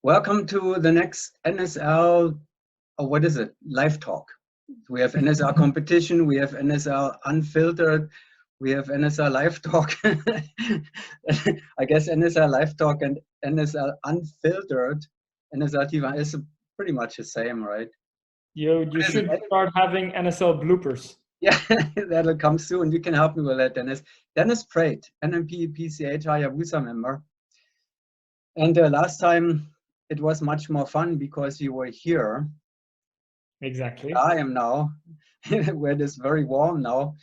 Welcome to the next NSL, or what is it? Live talk. We have NSL competition, we have NSL unfiltered, we have NSL live talk. I guess NSL live talk and NSL unfiltered, NSL TV is pretty much the same, right? You should start having NSL bloopers. Yeah, that'll come soon. You can help me with that, Dennis. Dennis Praet, NMP PCH Hayabusa member. And last time it was much more fun because you were here. Exactly. I am now, where it is very warm now,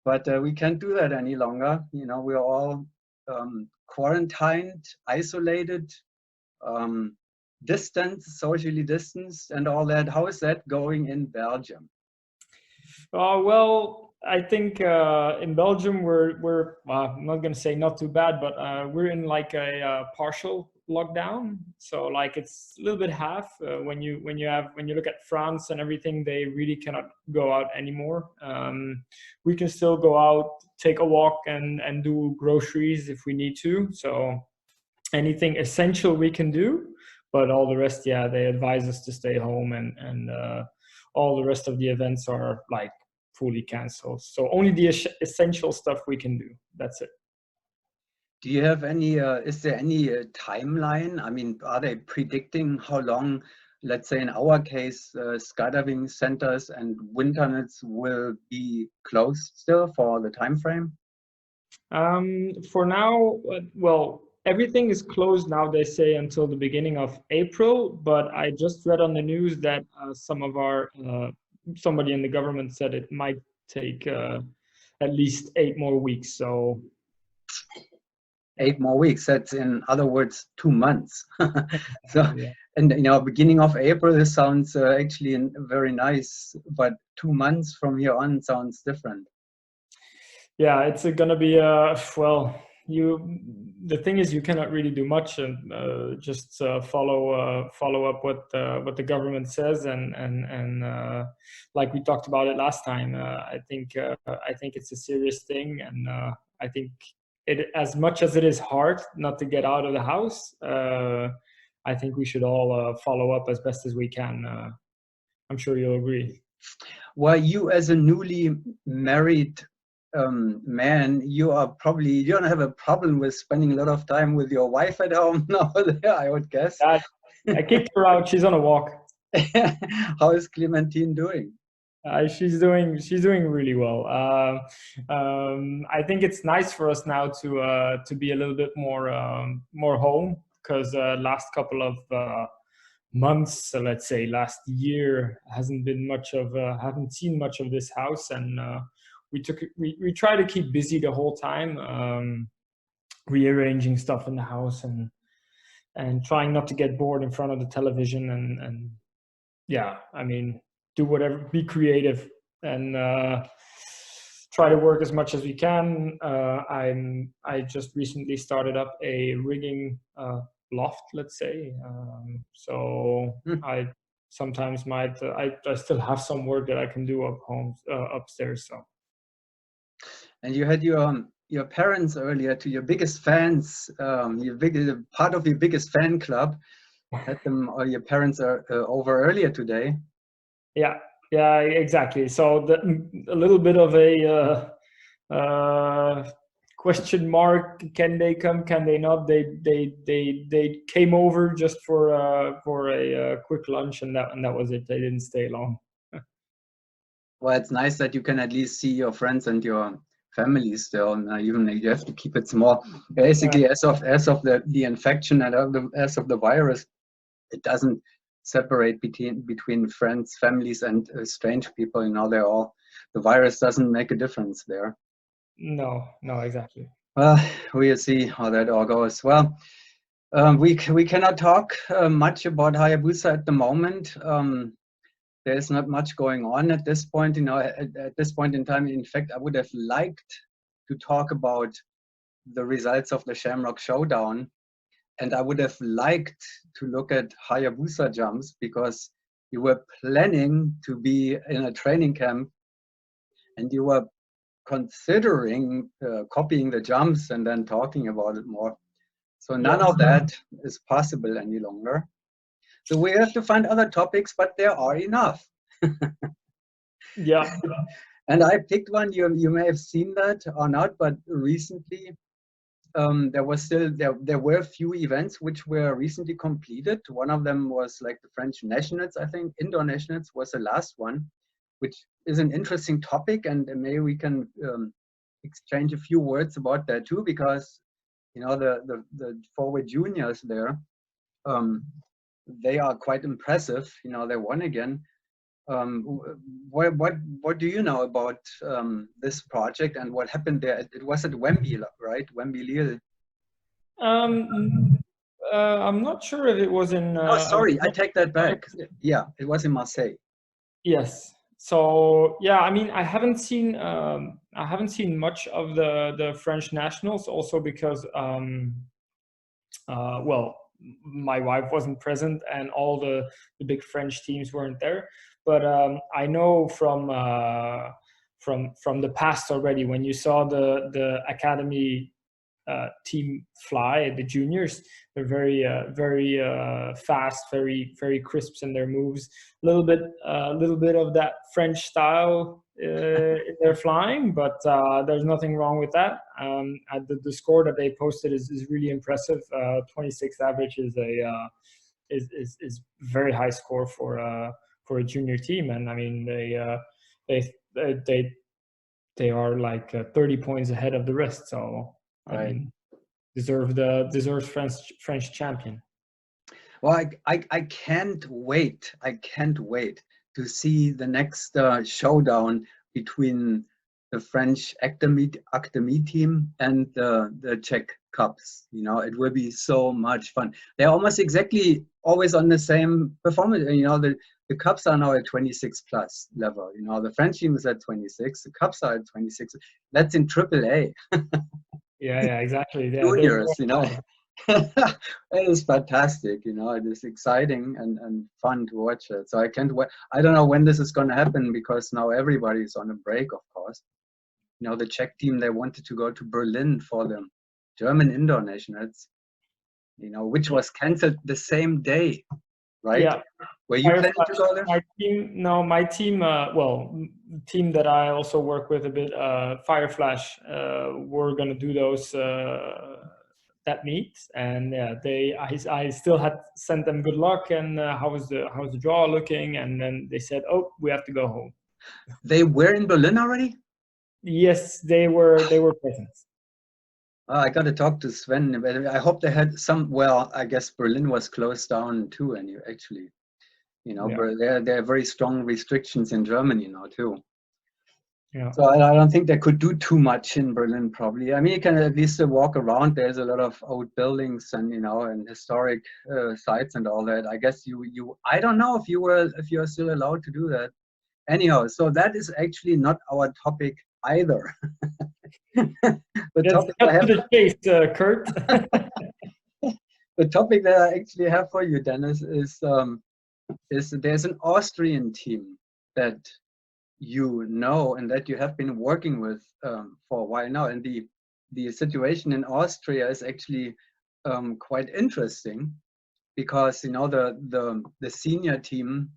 but we can't do that any longer. You know, we're all quarantined, isolated, distanced, socially distanced, and all that. How is that going in Belgium? Well, I think in Belgium we're I'm not going to say not too bad, but we're in like a partial lockdown. So like it's a little bit half. When you look at France and everything, they really cannot go out anymore. We can still go out, take a walk, and do groceries if we need to. So anything essential we can do, but all the rest, yeah, they advise us to stay home, and all the rest of the events are like fully canceled. So only the essential stuff we can do. That's it. Do you have any, is there any timeline? I mean, are they predicting how long, let's say in our case, skydiving centers and wind tunnels will be closed still for the time frame? For now, well, everything is closed now, they say, until the beginning of April. But I just read on the news that somebody in the government said it might take at least 8 more weeks. So 8 more weeks, that's in other words 2 months. So yeah. And you know, beginning of April, this sounds actually very nice, but 2 months from here on sounds different. Yeah, it's gonna be well, the thing is, you cannot really do much, and just follow up what the government says, and like we talked about it last time. I think it's a serious thing, and I think it, as much as it is hard not to get out of the house, I think we should all follow up as best as we can. I'm sure you'll agree. Well, you as a newly married man, you don't have a problem with spending a lot of time with your wife at home now, I would guess. I kicked her out. She's on a walk. How is Clementine doing? She's doing really well. I think it's nice for us now to be a little bit more home, because last couple of months, let's say last year, haven't seen much of this house, and we try to keep busy the whole time, rearranging stuff in the house, and trying not to get bored in front of the television, and yeah, I mean, do whatever, be creative, and try to work as much as we can. I just recently started up a rigging loft, let's say. So I sometimes might I still have some work that I can do upstairs. So. And you had your parents earlier, to your biggest fans, part of your biggest fan club. Had them, or your parents are over earlier today. Yeah, exactly. So a little bit of a question mark: can they come? Can they not? They came over just for a quick lunch, and that was it. They didn't stay long. Well, it's nice that you can at least see your friends and your family still, even you have to keep it small. Basically, as of the infection and as of the virus, it doesn't separate between friends, families, and strange people. You know, the virus doesn't make a difference there. No, exactly. Well, we'll see how that all goes. Well, we cannot talk much about Hayabusa at the moment. There's not much going on at this point. You know, at this point in time, in fact, I would have liked to talk about the results of the Shamrock Showdown. And I would have liked to look at Hayabusa jumps, because you were planning to be in a training camp and you were considering copying the jumps and then talking about it more. So none of that is possible any longer. So we have to find other topics, but there are enough. Yeah. And I picked one, you may have seen that or not, but recently there were a few events which were recently completed. One of them was like the French nationals, I think. Indoor nationals was the last one, which is an interesting topic, and maybe we can exchange a few words about that too, because the forward juniors there, they are quite impressive. They won again. What do you know about this project and what happened there? It was at Wembley, right? Wembley Lille. I'm not sure if it was in. Oh, sorry, I take that back. Yeah, it was in Marseille. Yes. So yeah, I mean, I haven't seen much of the French nationals, also because well, my wife wasn't present and all the big French teams weren't there. But I know from the past already, when you saw the academy team fly, the juniors, they're very fast, very crisp in their moves. A little bit of that French style in their flying, but there's nothing wrong with that. The score that they posted is really impressive. 26 average is is very high score for a junior team, and I mean they are like 30 points ahead of the rest. So I mean, deserves French champion. Well, I can't wait. I can't wait to see the next showdown between the French academy team and the Czech Cups. It will be so much fun. They're almost exactly always on the same performance. The Cups are now at 26 plus level. The French team is at 26. The Cups are at 26. That's in AAA. Yeah, exactly. Juniors, It is fantastic, it is exciting and fun to watch it. So I can't wait. I don't know when this is going to happen, because now everybody's on a break, of course. The Czech team, they wanted to go to Berlin for the German indoor nationals, which was cancelled the same day, right? Yeah. Were you planning to go there? My team, team that I also work with a bit, Fireflash, we're going to do those that meet, and yeah, I still had sent them good luck and how's the draw looking, and then they said, oh, we have to go home. They were in Berlin already? Yes, they were present. I got to talk to Sven, but I hope they had some. Well, I guess Berlin was closed down too, and actually, yeah. There are very strong restrictions in Germany now too. Yeah. So I don't think they could do too much in Berlin, probably. I mean, you can at least walk around. There's a lot of old buildings and and historic sites and all that. I guess I don't know if you are still allowed to do that. Anyhow, so that is actually not our topic either. Let's cut to the chase, Kurt. The topic that I actually have for you, Dennis, is there's an Austrian team that and that you have been working with for a while now, and the situation in Austria is actually quite interesting, because the senior team,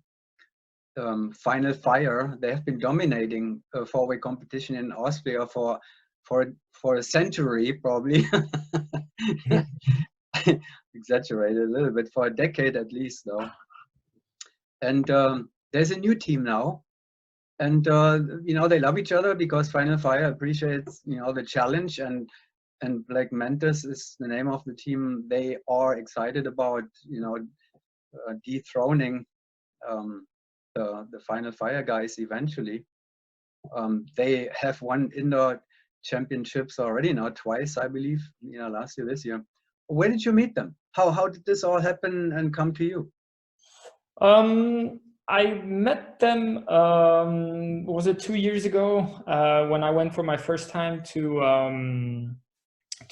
Final Fire, they have been dominating four-way competition in Austria for a century, probably. Exaggerated a little bit, for a decade at least, though. And there's a new team now, and they love each other, because Final Fire appreciates the challenge, and like Mantis is the name of the team. They are excited about dethroning the Final Fire guys eventually. They have won indoor championships already now, twice, I believe, last year, this year. Where did you meet them? How did this all happen and come to you? I met them, was it 2 years ago, when I went for my first time to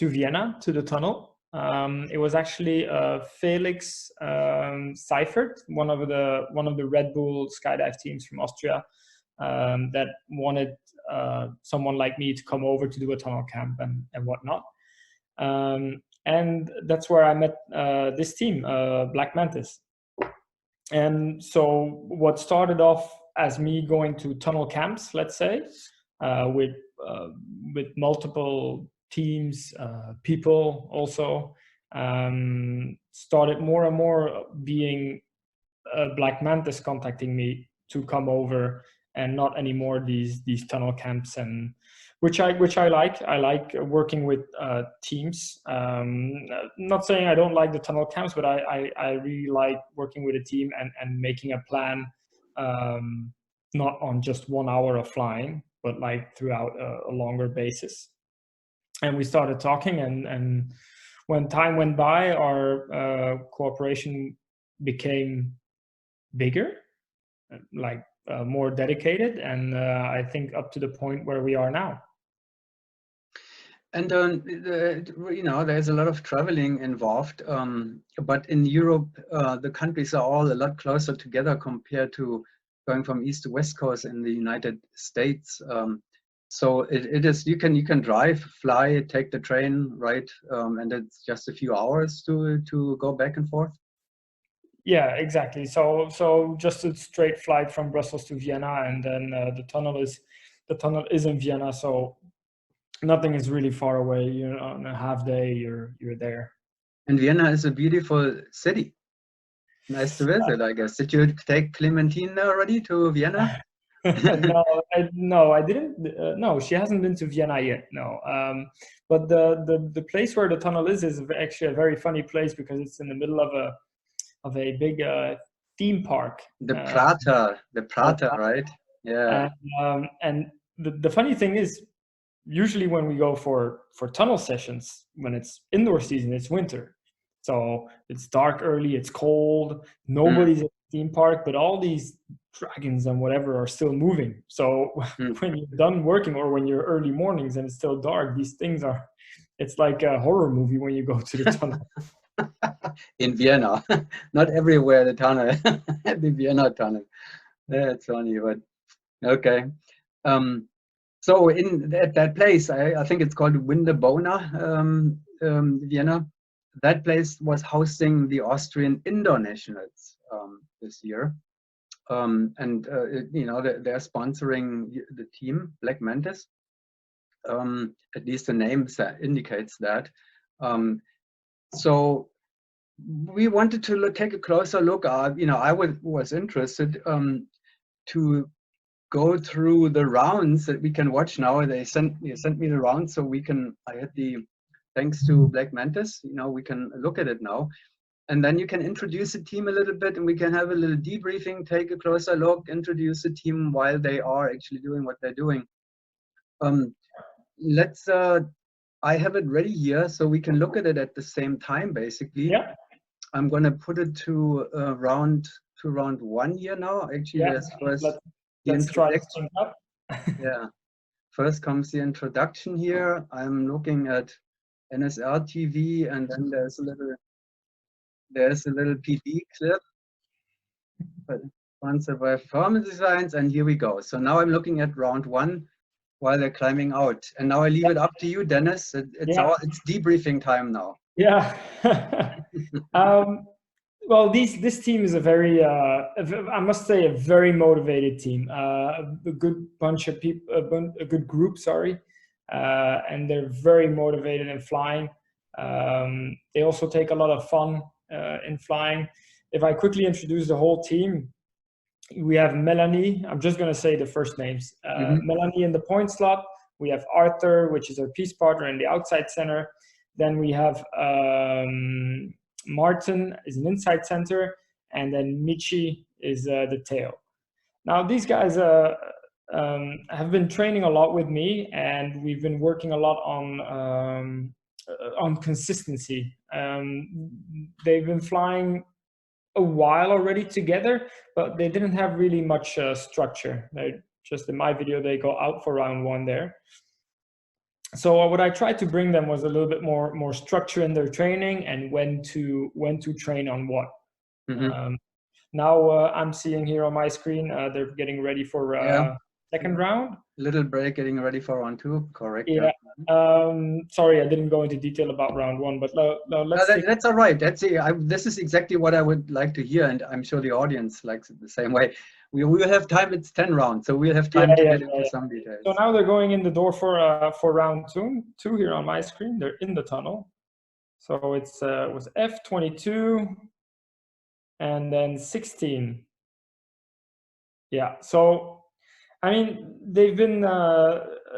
Vienna, to the tunnel. It was actually Felix Seifert, one of the Red Bull skydive teams from Austria, that wanted someone like me to come over to do a tunnel camp and whatnot. And that's where I met this team, Black Mantis. And so what started off as me going to tunnel camps, let's say, with multiple teams, people also, started more and more being Black Mantis contacting me to come over, and not anymore these tunnel camps, and which I like. I like working with teams. Not saying I don't like the tunnel camps, but I really like working with a team and making a plan, not on just 1 hour of flying, but like throughout a longer basis. And we started talking, and when time went by, our cooperation became bigger, like more dedicated, and I think up to the point where we are now. And you know, there's a lot of traveling involved, but in Europe, the countries are all a lot closer together compared to going from east to west coast in the United States. So it is, you can drive, fly, take the train, right, and it's just a few hours to go back and forth. Yeah, exactly. So just a straight flight from Brussels to Vienna, and then the tunnel is in Vienna, so nothing is really far away. You know, on a half day, you're there. And Vienna is a beautiful city. Nice to visit, I guess. Did you take Clementine already to Vienna? No, I didn't. No, she hasn't been to Vienna yet. No, but the place where the tunnel is actually a very funny place, because it's in the middle of a big theme park. The Prater, right? Yeah. And the funny thing is, usually when we go for tunnel sessions, when it's indoor season, it's winter, so it's dark early, it's cold, nobody's at the theme park, but all these dragons and whatever are still moving. So when you're done working, or when you're early mornings and it's still dark, these things are, it's like a horror movie when you go to the tunnel. In Vienna, not everywhere the tunnel, the Vienna tunnel. That's funny, but okay. So at that place, I think it's called Windabona, Vienna. That place was hosting the Austrian indoor nationals this year, and you know, they're sponsoring the team Black Mantis. At least the name indicates that. So we wanted to take a closer look. You know, I was interested to go through the rounds that we can watch now. They sent me the rounds, so we can. I had the, thanks to Black Mantis, you know, we can look at it now, and then you can introduce the team a little bit, and we can have a little debriefing, take a closer look, introduce the team while they are actually doing what they're doing. Let's. I have it ready here, so we can look at it at the same time, basically. Yeah. I'm gonna put it to round 1 here now. Actually, Yeah. there's first Let's try to sync up. Yeah, first comes the introduction here. I'm looking at NSL TV, and then there's a little PD clip, sponsored by Performance Designs, and here we go. So now I'm looking at round 1 while they're climbing out, and now I leave it up to you, Dennis. It's debriefing time now. Yeah. Well, this team is a very, I must say, a very motivated team. A good bunch of people, a good group, sorry, and they're very motivated in flying. They also take a lot of fun in flying. If I quickly introduce the whole team, we have Melanie. I'm just going to say the first names. Melanie in the point slot. We have Arthur, which is our peace partner in the outside center. Then we have Martin is an inside center, and then Michi is the tail. Now these guys have been training a lot with me, and we've been working a lot on consistency. They've been flying a while already together, but they didn't have really much structure. They just, in my video, they go out for round 1 there. So what I tried to bring them was a little bit more structure in their training, and when to train on what. Now I'm seeing here on my screen, they're getting ready for second round. Little break, getting ready for round 2. Correct. Yeah. Sorry, I didn't go into detail about round 1, but let's take. That's all right. This is exactly what I would like to hear, and I'm sure the audience likes it the same way. We will have time. It's 10 rounds, so we'll have time to get into some details. So now they're going in the door for round 2 here on my screen. They're in the tunnel. So it was F22 and then 16. Yeah. So I mean, they've been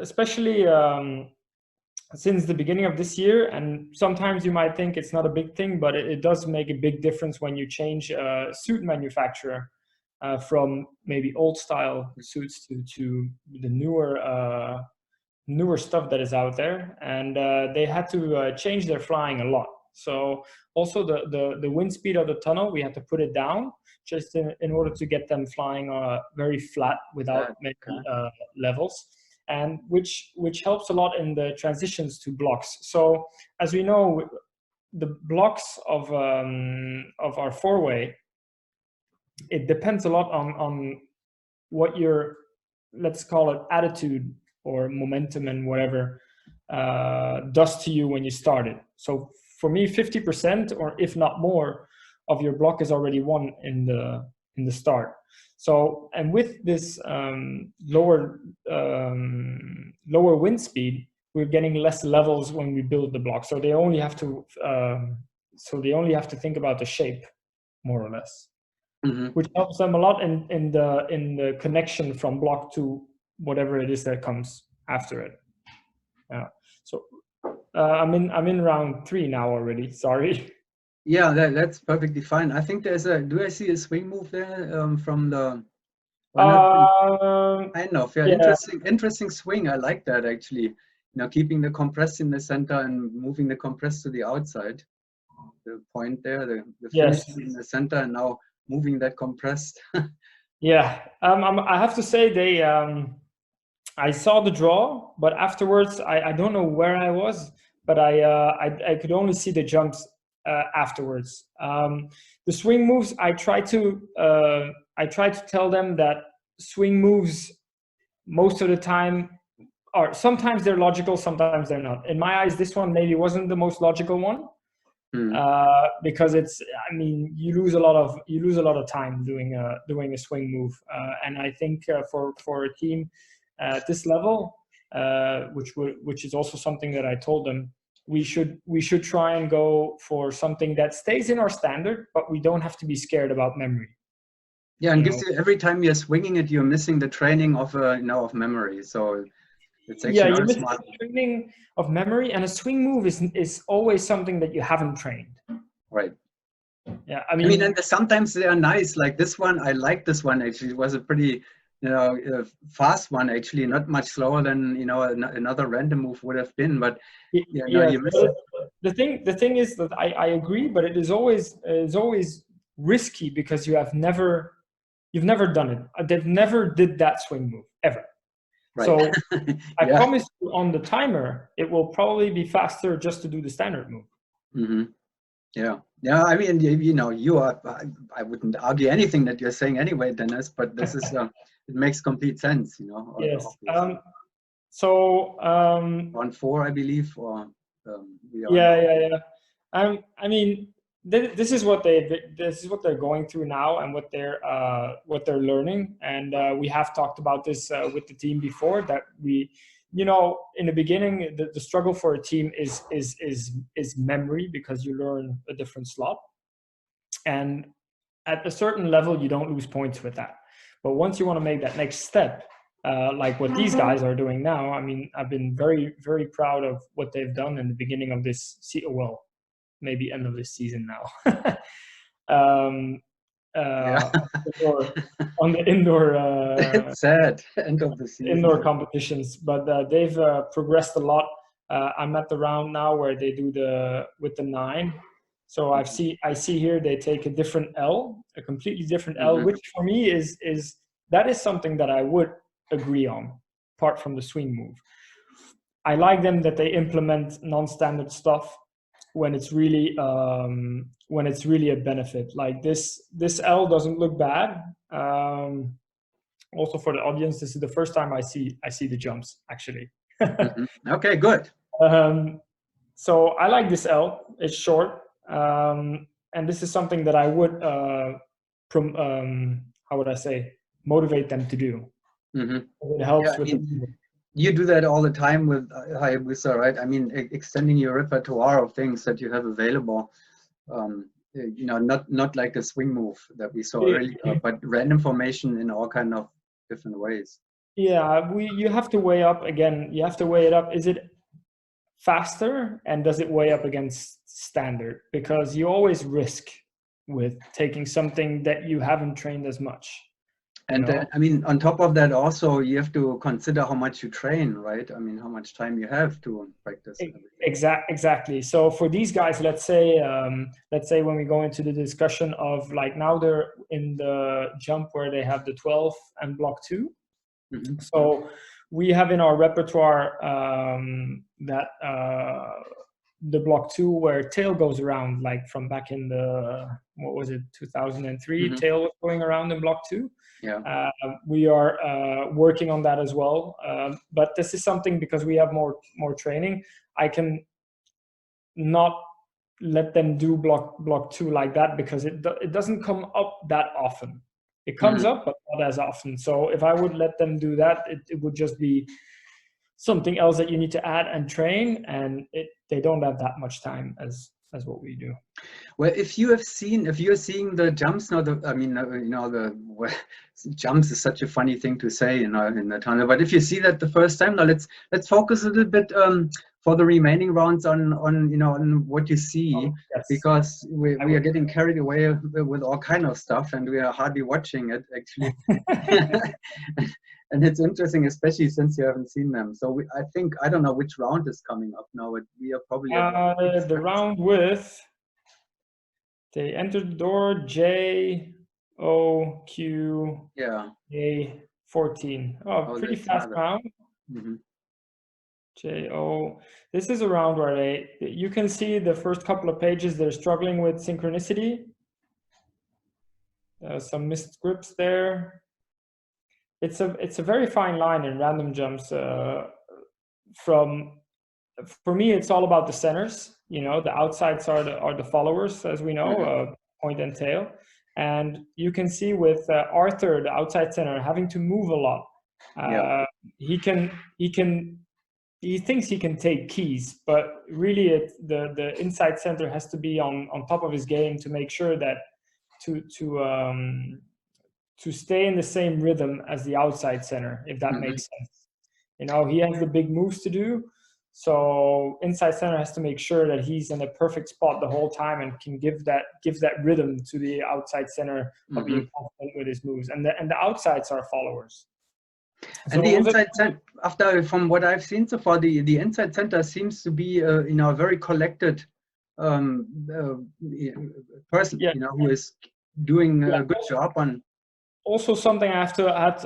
especially since the beginning of this year, and sometimes you might think it's not a big thing, but it does make a big difference when you change suit manufacturer from maybe old style suits to the newer stuff that is out there. And they had to change their flying a lot. So also the wind speed of the tunnel, we had to put it down just in order to get them flying very flat without many levels, and which helps a lot in the transitions to blocks. So as we know, the blocks of our four-way, it depends a lot on what your, let's call it, attitude or momentum and whatever does to you when you start it. So for me, 50% or if not more of your block is already won in the start. So, and with this lower wind speed, we're getting less levels when we build the block. So they only have to think about the shape, more or less, which helps them a lot in the connection from block to whatever it is that comes after it. Yeah. So I'm in round 3 now already. Sorry. Yeah, that's perfectly fine. I think there's do I see a swing move there from the? Kind of, yeah. Interesting swing. I like that actually. You know, keeping the compressed in the center and moving the compressed to the outside. The point there, the finish in the center, and now moving that compressed. Yeah, I have to say they. I saw the draw, but afterwards I don't know where I was, but I could only see the jumps afterwards. The swing moves, I try to tell them that swing moves most of the time are, sometimes they're logical, sometimes they're not. In my eyes, this one maybe wasn't the most logical one. Because it's, I mean, you lose a lot of time doing a swing move, and I think for a team at this level, which is also something that I told them, we should try and go for something that stays in our standard, but we don't have to be scared about memory. Yeah, and gives you, every time you're swinging it, you're missing the training of of memory. So it's actually you miss the training of memory, and a swing move is always something that you haven't trained. Right. Yeah, I mean, and sometimes they are nice. Like this one, I like this one actually. It was a pretty, fast one actually, not much slower than another random move would have been. But you miss it. The thing is that I agree, but it is always risky because you've never done it. They've never did that swing move ever. Right. So I promise you, on the timer, it will probably be faster just to do the standard move. Mm-hmm. Yeah. I mean, you are. I wouldn't argue anything that you're saying anyway, Dennis. But this is it makes complete sense, Yes. So on 4, I believe, or yeah. I mean, this is what they're going through now, and what they're learning. And we have talked about this with the team before, that we, in the beginning, the struggle for a team is memory, because you learn a different slot, and at a certain level you don't lose points with that. But once you want to make that next step, like what these guys are doing now, I mean, I've been very, very proud of what they've done in the beginning of this maybe end of this season now. On the indoor it's sad end of the season. Indoor competitions, but they've progressed a lot. I'm at the round now where they do with the 9. So I see here they take a different L, a completely different L, which for me is something that I would agree on, apart from the swing move. I like them that they implement non-standard stuff when it's really a benefit. Like this L doesn't look bad, also for the audience, this is the first time I see the jumps actually. Okay, good. So I like this L. It's short, and this is something that I would, how would I say, motivate them to do. It helps with the. You do that all the time with Hayabusa, right? I mean, extending your repertoire of things that you have available. You know, not like a swing move that we saw earlier, but random formation in all kind of different ways. Yeah, you have to weigh up again. You have to weigh it up. Is it faster, and does it weigh up against standard? Because you always risk with taking something that you haven't trained as much. And I mean, on top of that, also you have to consider how much you train, right? I mean, how much time you have to practice. Exactly. So for these guys, let's say when we go into the discussion of like now they're in the jump where they have the 12 and block 2. So we have in our repertoire that the block 2 where tail goes around, like from back in the, what was it, 2003, tail was going around in block 2. Yeah. We are working on that as well. But this is something, because we have more training, I can not let them do block 2 like that, because it doesn't come up that often. It comes up, but not as often. So if I would let them do that, it would just be something else that you need to add and train, and they don't have that much time as what we do. Well, if you're seeing the jumps now, I mean, you know, jumps is such a funny thing to say, you know, in the tunnel. But if you see that the first time, now let's focus a little bit for the remaining rounds on you know, on what you see, because we are getting carried away with all kind of stuff, and we are hardly watching it actually. And it's interesting, especially since you haven't seen them. So I think, I don't know which round is coming up now, but we are probably the round with, they entered the door J O Q A 14. Oh, pretty fast round. J O. This is a round where you can see the first couple of pages they're struggling with synchronicity. Some missed grips there. It's a very fine line in random jumps. For me, it's all about the centers. You know, the outsides are the followers, as we know, point and tail. And you can see with Arthur, the outside center, having to move a lot. He thinks he can take keys, but really the inside center has to be on top of his game to make sure that to stay in the same rhythm as the outside center, if that makes sense. You know, he has the big moves to do, so inside center has to make sure that he's in a perfect spot the whole time and can give that rhythm to the outside center of being confident with his moves. And the outsides are followers. And so the inside center, from what I've seen so far, the inside center seems to be you know, a very collected person, you know, who is doing a good job on. Also, something I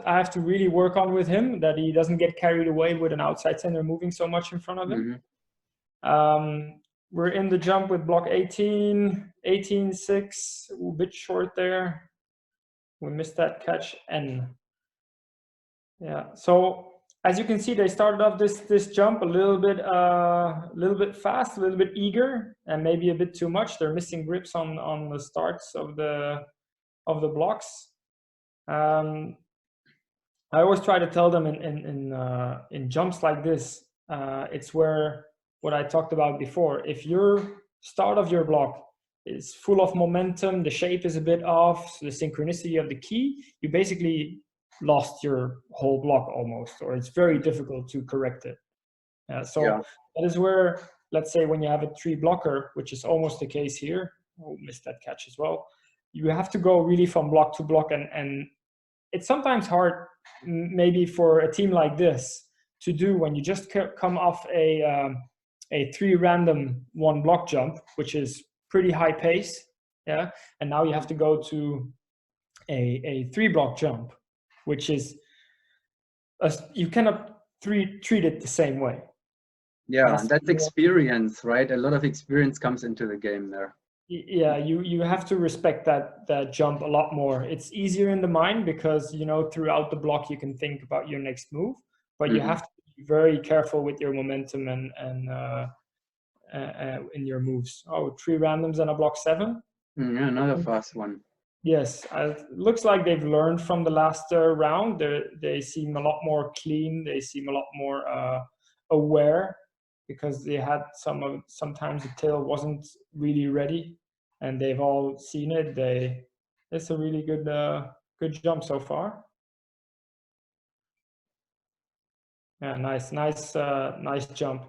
have to really work on with him, that he doesn't get carried away with an outside center moving so much in front of him. We're in the jump with block 18-6, a bit short there. We missed that catch N. Yeah, so as you can see, they started off this jump a little bit fast, a little bit eager, and maybe a bit too much. They're missing grips on the starts of the blocks. I always try to tell them in jumps like this, it's where what I talked about before. If your start of your block is full of momentum, the shape is a bit off, so the synchronicity of the key, you basically lost your whole block almost, or it's very difficult to correct it. That is where, let's say, when you have a 3 blocker, which is almost the case here, missed that catch as well, you have to go really from block to block, and it's sometimes hard maybe for a team like this to do when you just come off a 3 random 1 block jump, which is pretty high pace, and now you have to go to a 3 block jump, which is you cannot treat it the same way. And that's experience, right? A lot of experience comes into the game there. Yeah, you have to respect that jump a lot more. It's easier in the mind because, you know, throughout the block you can think about your next move, but you have to be very careful with your momentum and in your moves. Oh, 3 randoms and a block 7. Yeah, another fast one. Yes, it looks like they've learned from the last round. They seem a lot more clean. They seem a lot more aware, because they had sometimes the tail wasn't really ready, and they've all seen it. It's a really good jump so far. Yeah, nice jump.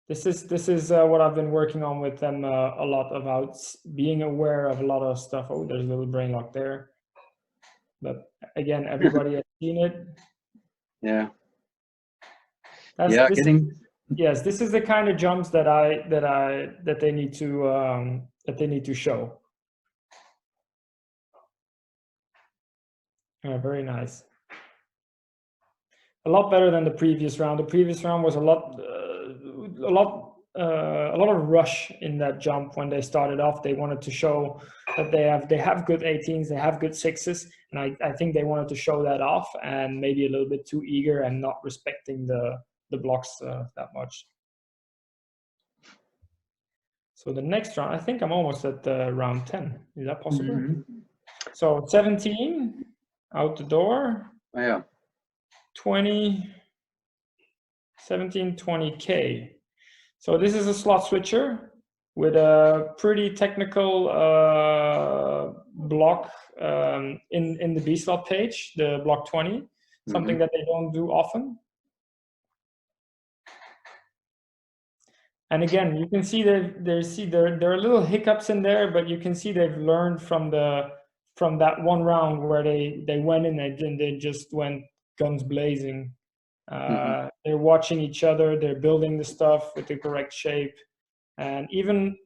This is what I've been working on with them a lot, about being aware of a lot of stuff. Oh, there's a little brain lock there. But again, everybody has seen it. Yeah. Yes, this is the kind of jumps that they need to show. Yeah, very nice. A lot better than the previous round. The previous round was a lot of rush in that jump. When they started off, they wanted to show that they have good 18s, they have good 6s, and I think they wanted to show that off, and maybe a little bit too eager and not respecting the blocks that much. So the next round, I think I'm almost at round 10. Is that possible? So 17 out the door. Oh, yeah. 20, 17, 20K. So this is a slot switcher with a pretty technical block in the B slot page, the block 20, something that they don't do often. And again, you can see there are little hiccups in there, but you can see they've learned from that one round where they went in and they just went guns blazing. They're watching each other, they're building the stuff with the correct shape. And even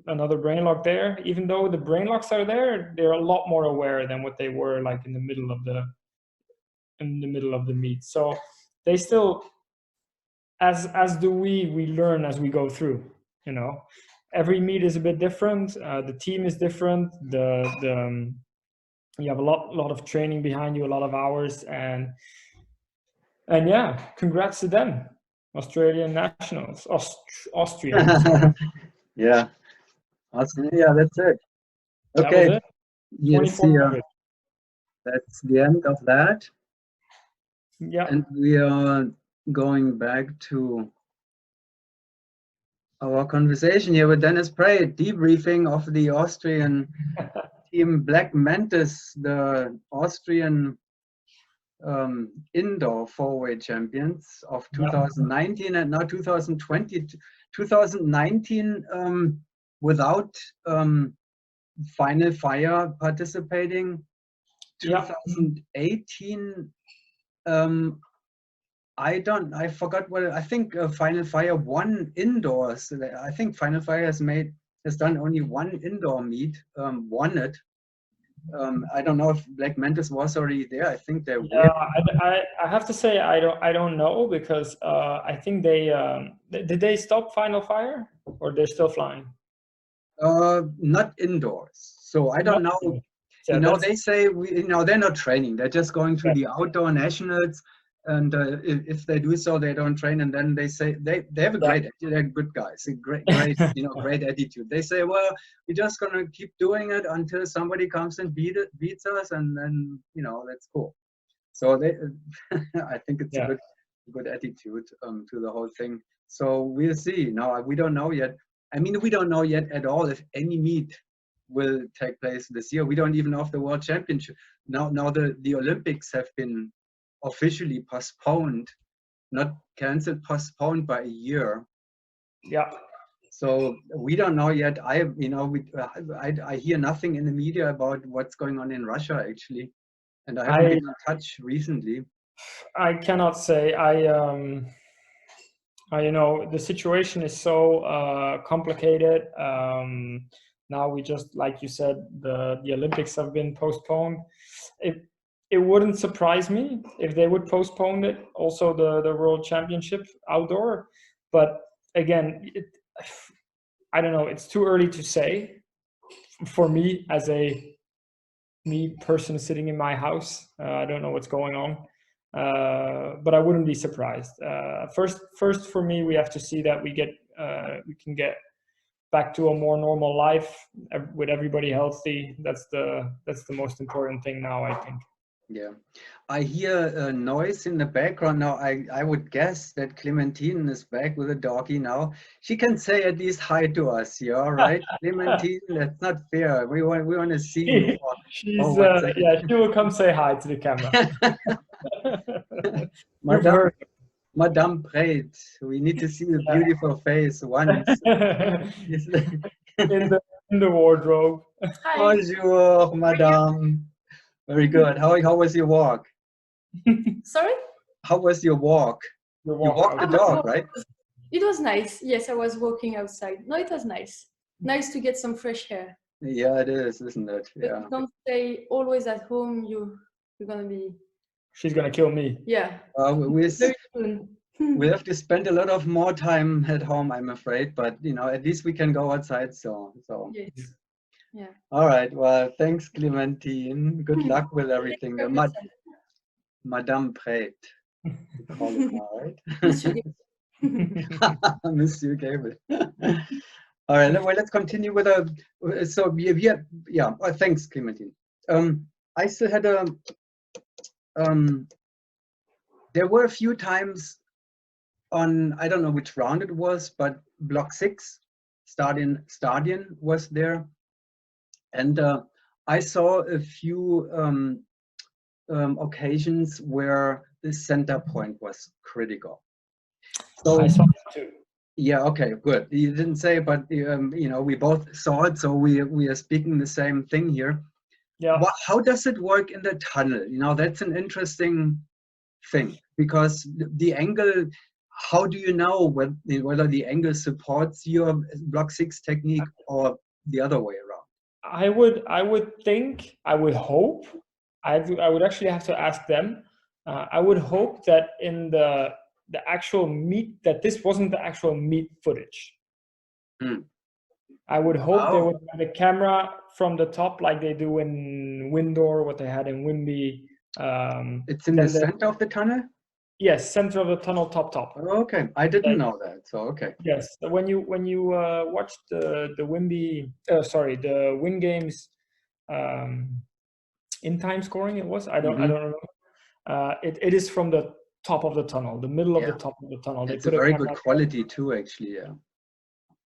another brain lock there, even though the brain locks are there, they're a lot more aware than what they were like in the middle of the meet. So they still, as do we learn as we go through, you know. Every meet is a bit different, the team is different, you have a lot of training behind you, a lot of hours, and yeah, congrats to them, Australian nationals, Austrian. Yeah, awesome. Yeah, that's it. Okay, that was it. That's the end of that. Yeah. And we are going back to our conversation here with Dennis Praet, debriefing of the Austrian team Black Mantis, the Austrian indoor four-way champions of 2019 and now 2020. 2019 without Final Fire participating. 2018 I forgot what I think. Final Fire won indoors. I think Final Fire has done only one indoor meet, won it. I don't know if Black Mantis was already there. I think they were. I have to say I don't know, because I think did they stop Final Fire, or they're still flying? Not indoors. So I don't know. Yeah, you know, they say they're not training. They're just going to the outdoor nationals, and if they do so, they don't train. And then they say they have a they're good guys, a great great attitude. They say, well, we're just gonna keep doing it until somebody comes and beats us, and then that's cool. So they, I think it's a good attitude to the whole thing. So we'll see. Now we don't know yet. I mean, we don't know yet at all if any meet will take place this year. We don't even know if the World Championship. Now the Olympics have been officially postponed, not cancelled, postponed by a year. Yeah. So we don't know yet. I hear nothing in the media about what's going on in Russia actually, and I haven't been in touch recently. I cannot say. The situation is so complicated. Now we just, like you said, the Olympics have been postponed. It wouldn't surprise me if they would postpone it, also the World Championship outdoor. But again, I don't know, it's too early to say for me as a person sitting in my house. I don't know what's going on, but I wouldn't be surprised. First for me, we have to see that we can get back to a more normal life with everybody healthy. That's the most important thing now, I think. Yeah, I hear a noise in the background now. I would guess that Clementine is back with a doggy now. She can say at least hi to us. You all right, Clementine? That's not fair. We want to see you. She's yeah, she will come say hi to the camera. You've heard. Madame Praet, we need to see the beautiful face once. in the wardrobe. Hi. Bonjour, Madame. Very good. How was your walk? Sorry? How was your walk? You walked the dog, right? It was nice. Yes, I was walking outside. No, it was nice. Nice to get some fresh air. Yeah, it is, isn't it? Yeah. But don't stay always at home. You're gonna be. She's gonna kill me. Yeah. Very soon. We have to spend a lot of more time at home, I'm afraid. But you know, at least we can go outside. So. Yes. Yeah. All right. Well, thanks, Clementine. Good luck with everything. Madame Praet. Call it now, right? Monsieur Monsieur Gable. All right. Well, let's continue with a. So yeah. Oh, thanks, Clementine. I still had a. There were a few times on, I don't know which round it was, but block 6, Stadion was there, and I saw a few occasions where the center point was critical. So I saw it too. Yeah, okay, good. You didn't say, but you know, we both saw it, so we are speaking the same thing here. Yeah. How does it work in the tunnel? You know, that's an interesting thing, because the angle, how do you know whether the angle supports your block 6 technique or the other way around? I would think, I would hope, I would actually have to ask them. I would hope that in the actual meet, that this wasn't the actual meet footage. I would hope they would have a camera from the top like they do in Windor, what they had in Wimby. It's in the center of the tunnel? Yes, center of the tunnel, top. Okay, I didn't know that, so okay. Yes, when you watch the Wimby, sorry, the Win Games in time scoring, it was, I don't know. It is from the top of the tunnel, the middle of the top of the tunnel. It's a very good quality too, actually. Yeah.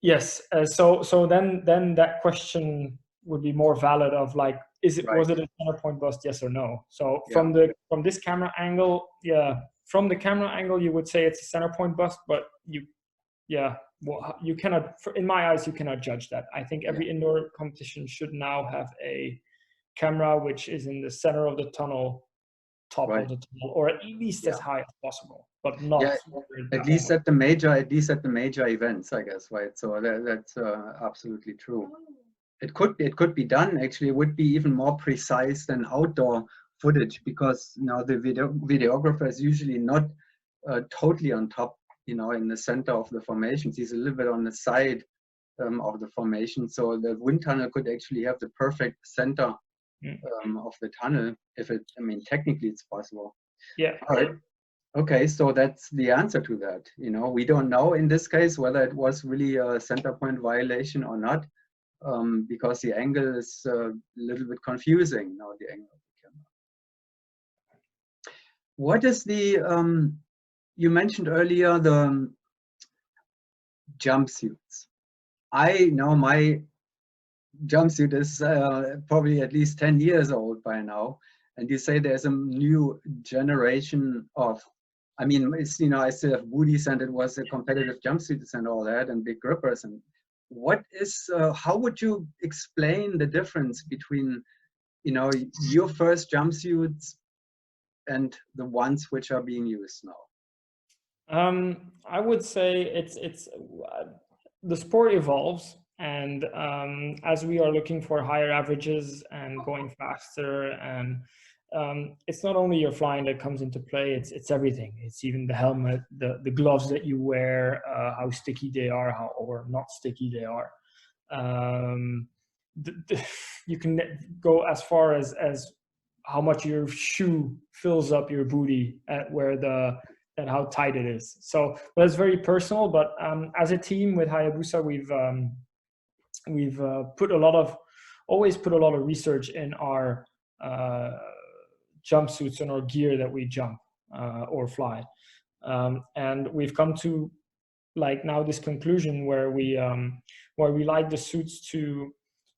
Yes. So then that question would be more valid of like, was it a center point bust? Yes or no? So from this camera angle, from the camera angle, you would say it's a center point bust, but you cannot, in my eyes, you cannot judge that. I think every indoor competition should now have a camera which is in the center of the tunnel, top of the tunnel, or at least as high as possible, but not at least at the major events, I guess, right? So that's absolutely true. It could be done. Actually, it would be even more precise than outdoor footage, because now the videographer is usually not totally on top, you know, in the center of the formations. He's a little bit on the side of the formation. So the wind tunnel could actually have the perfect center of the tunnel, if it, I mean, technically it's possible. Yeah. All right. Okay, so that's the answer to that. You know, we don't know in this case whether it was really a center point violation or not, because the angle is a little bit confusing now, the angle of the camera. What is the, you mentioned earlier the jumpsuits. I know my jumpsuit is probably at least 10 years old by now, and you say there's a new generation of, I mean, it's, you know, I still have booties, and it was a competitive jumpsuits and all that, and big grippers. And what is, how would you explain the difference between, you know, your first jumpsuits and the ones which are being used now? I would say it's the sport evolves, and as we are looking for higher averages and going faster, and it's not only your flying that comes into play, it's everything. It's even the helmet, the gloves that you wear, how sticky they are, how or not sticky they are. You can go as far as how much your shoe fills up your booty and how tight it is. So that's very personal. But as a team with Hayabusa, we've always put a lot of research in our jumpsuits and our gear that we jump or fly, and we've come to like now this conclusion where we like the suits to,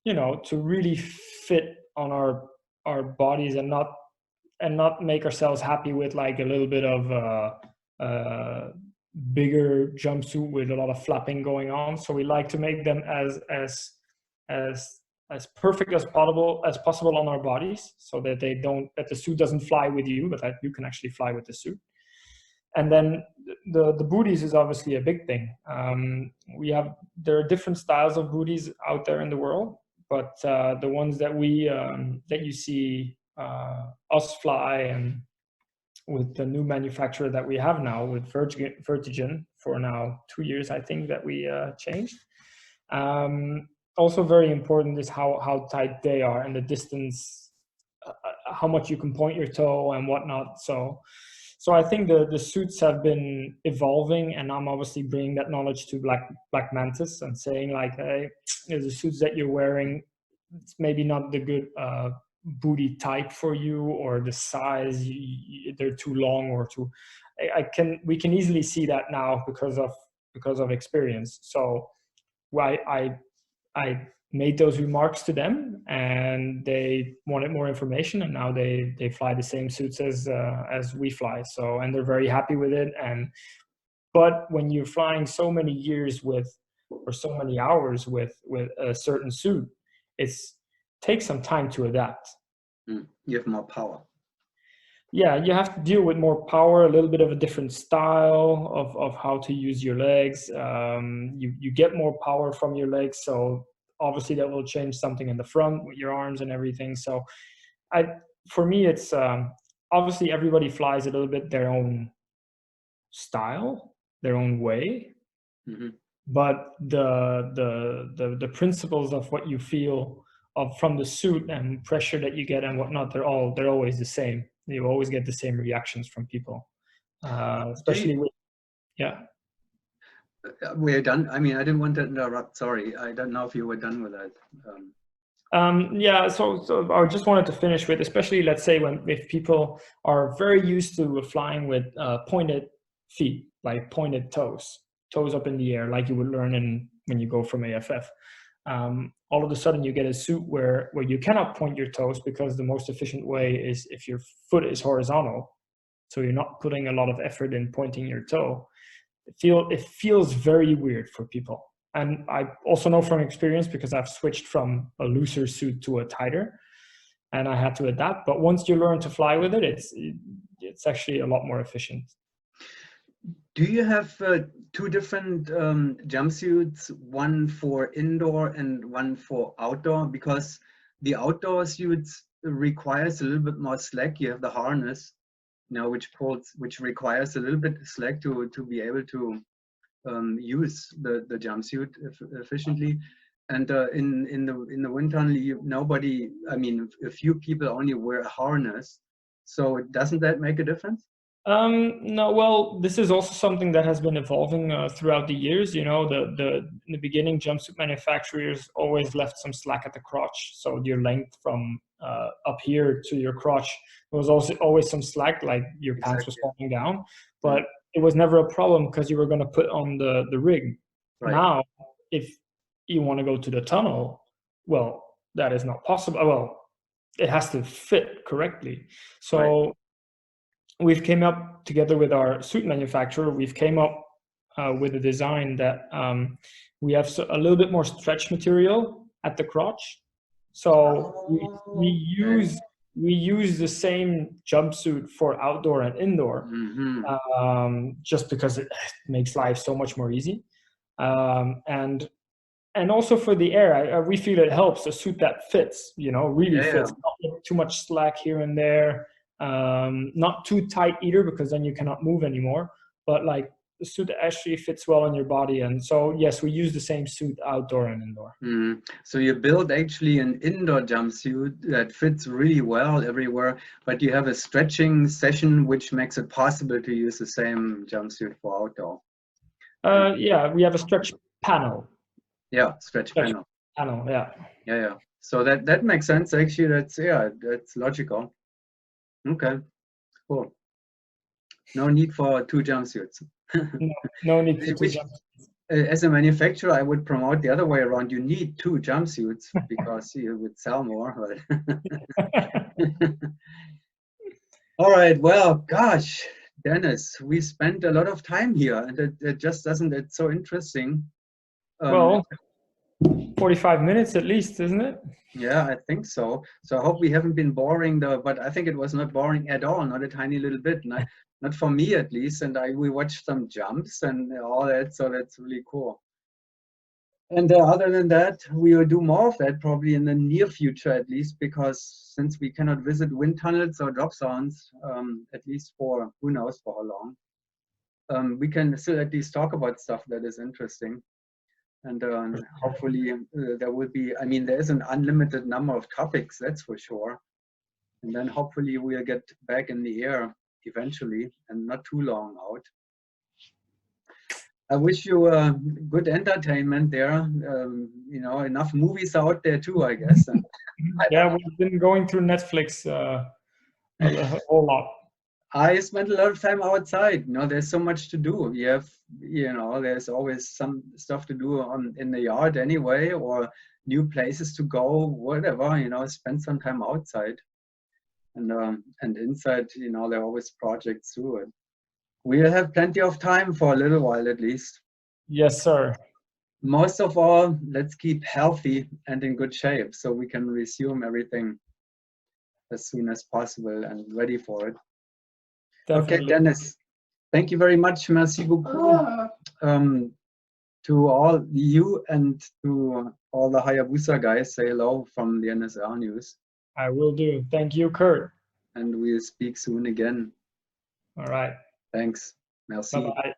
you know, to really fit on our bodies and not make ourselves happy with like a little bit of bigger jumpsuit with a lot of flapping going on. So we like to make them as perfect as possible on our bodies, so that that the suit doesn't fly with you, but that you can actually fly with the suit. And then the booties is obviously a big thing. There are different styles of booties out there in the world, but the ones that that you see us fly, and with the new manufacturer that we have now with Vertigen for now 2 years, I think, that we changed. Also very important is how tight they are, and the distance, how much you can point your toe and whatnot. So I think the suits have been evolving, and I'm obviously bringing that knowledge to Black Mantis and saying like, hey, the suits that you're wearing, it's maybe not the good booty type for you, or the size, they're too long or too. We can easily see that now because of experience. So I made those remarks to them, and they wanted more information, and now they fly the same suits as we fly. So, and they're very happy with it. But when you're flying so many years or so many hours with a certain suit, takes some time to adapt. You have more power. Yeah, you have to deal with more power, a little bit of a different style of how to use your legs. You get more power from your legs, so obviously that will change something in the front with your arms and everything. So for me, it's obviously everybody flies a little bit their own style, their own way. Mm-hmm. But the principles of what you feel from the suit and pressure that you get and whatnot, they're always the same. You always get the same reactions from people, especially with, yeah. We're done. I mean, I didn't want to interrupt. Sorry, I don't know if you were done with that. Yeah, so I just wanted to finish with, especially let's say if people are very used to flying with pointed feet, like pointed toes up in the air, like you would learn when you go from AFF. All of a sudden you get a suit where you cannot point your toes, because the most efficient way is if your foot is horizontal, so you're not putting a lot of effort in pointing your toe. It feels very weird for people. And I also know from experience, because I've switched from a looser suit to a tighter, and I had to adapt. But once you learn to fly with it, it's actually a lot more efficient. Do you have two different jumpsuits, one for indoor and one for outdoor? Because the outdoor suits requires a little bit more slack. You have the harness, you know, which requires a little bit slack to be able to use the jumpsuit efficiently. And in the wind tunnel, nobody, I mean, a few people only wear a harness. So doesn't that make a difference? No, well, this is also something that has been evolving throughout the years. You know, in the beginning, jumpsuit manufacturers always left some slack at the crotch. So your length from up here to your crotch, there was also always some slack, like your pants was falling down. But it was never a problem, because you were going to put on the rig. Right. Now, if you want to go to the tunnel, well, that is not possible. Well, it has to fit correctly. So. Right. We've came up together with our suit manufacturer. We've came up with a design that we have a little bit more stretch material at the crotch. So we use the same jumpsuit for outdoor and indoor, just because it makes life so much more easy. And And also for the air, we feel it helps a suit that fits, you know, really fits. Not too much slack here and there, not too tight either, because then you cannot move anymore. But like the suit that actually fits well on your body. And so yes, we use the same suit outdoor and indoor. So you build actually an indoor jumpsuit that fits really well everywhere, but you have a stretching session which makes it possible to use the same jumpsuit for outdoor. Yeah, we have a stretch panel. Yeah, stretch panel. Yeah. Yeah. So that makes sense actually. That's logical. Okay, cool. No need for two jumpsuits. No need for two jumpsuits. As a manufacturer, I would promote the other way around. You need two jumpsuits because you would sell more. All right. Well, gosh, Dennis, we spent a lot of time here, and it just doesn't. It's so interesting. Well, 45 minutes at least, isn't it? Yeah, I think so. So I hope we haven't been boring, but I think it was not boring at all, not a tiny little bit. Not for me at least. And we watched some jumps and all that, so that's really cool. And other than that, we will do more of that probably in the near future at least, because since we cannot visit wind tunnels or drop zones, at least for who knows for how long, we can still at least talk about stuff that is interesting. And hopefully there will be, I mean, there is an unlimited number of topics, that's for sure. And then hopefully we'll get back in the air eventually and not too long out. I wish you good entertainment there. You know, enough movies out there too, I guess. Yeah, we've been going through Netflix a whole lot. I spent a lot of time outside. You know, there's so much to do. You have, you know, there's always some stuff to do in the yard anyway, or new places to go, whatever. You know, spend some time outside, and inside. You know, there are always projects too. We'll have plenty of time for a little while at least. Yes, sir. Most of all, let's keep healthy and in good shape so we can resume everything as soon as possible and ready for it. Definitely. Okay, Dennis, thank you very much. Merci beaucoup. To all you and to all the Hayabusa guys, say hello from the NSL News. I will do. Thank you, Kurt. And we'll speak soon again. All right. Thanks. Merci. Bye-bye.